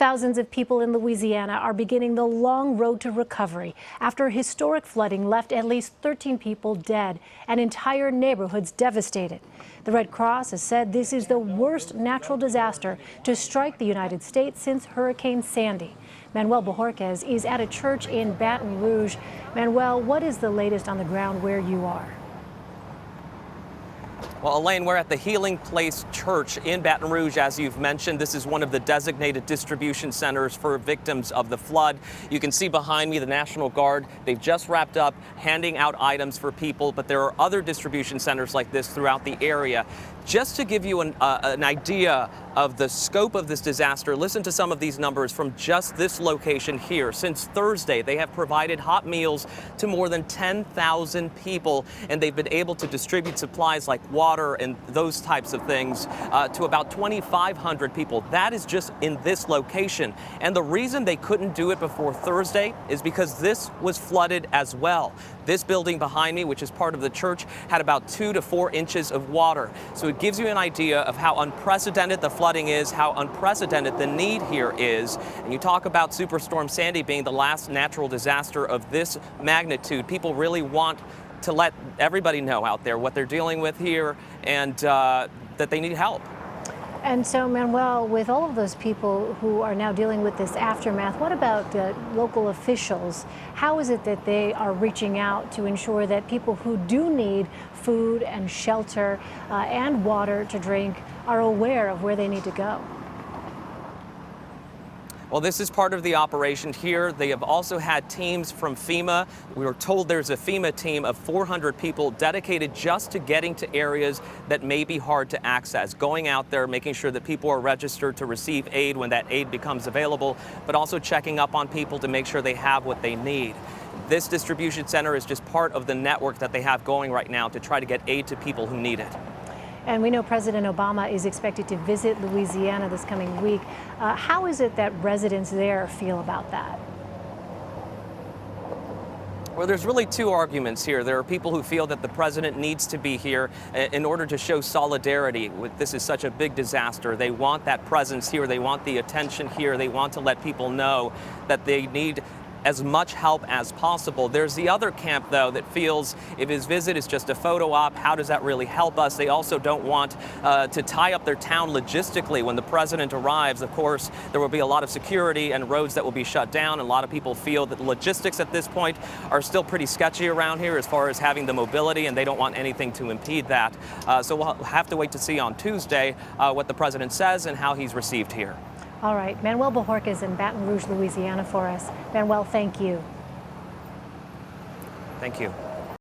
Thousands of people in Louisiana are beginning the long road to recovery after historic flooding left at least 13 people dead and entire neighborhoods devastated. The Red Cross has said this is the worst natural disaster to strike the United States since Hurricane Sandy. Manny Bojorquez is at a church in Baton Rouge. Manuel, what is the latest on the ground where you are? Well, Elaine, we're at the Healing Place Church in Baton Rouge, as you've mentioned. This is one of the designated distribution centers for victims of the flood. You can see behind me the National Guard. They've just wrapped up handing out items for people, but there are other distribution centers like this throughout the area. Just to give you an idea of the scope of this disaster, listen to some of these numbers from just this location here. Since Thursday, they have provided hot meals to more than 10,000 people, and they've been able to distribute supplies like water and those types of things to about 2,500 people. That is just in this location. And the reason they couldn't do it before Thursday is because this was flooded as well. This building behind me, which is part of the church, had about 2 to 4 inches of water. So it gives you an idea of how unprecedented the flooding is, how unprecedented the need here is. And you talk about Superstorm Sandy being the last natural disaster of this magnitude. People really want to let everybody know out there what they're dealing with here and that they need help. And so, Manuel, with all of those people who are now dealing with this aftermath, what about local officials? How is it that they are reaching out to ensure that people who do need food and shelter and water to drink are aware of where they need to go? Well, this is part of the operation here. They have also had teams from FEMA. We were told there's a FEMA team of 400 people dedicated just to getting to areas that may be hard to access, going out there, making sure that people are registered to receive aid when that aid becomes available, but also checking up on people to make sure they have what they need. This distribution center is just part of the network that they have going right now to try to get aid to people who need it. And we know President Obama is expected to visit Louisiana this coming week. How is it that residents there feel about that? Well, there's really two arguments here. There are people who feel that the president needs to be here in order to show solidarity. This is such a big disaster. They want that presence here. They want the attention here. They want to let people know that they need as much help as possible. There's the other camp, though, that feels if his visit is just a photo op, how does that really help us? They also don't want to tie up their town logistically. When the president arrives, of course, there will be a lot of security and roads that will be shut down. And a lot of people feel that the logistics at this point are still pretty sketchy around here as far as having the mobility, and they don't want anything to impede that. So we'll have to wait to see on Tuesday what the president says and how he's received here. All right, Manny Bojorquez in Baton Rouge, Louisiana for us. Manuel, thank you. Thank you.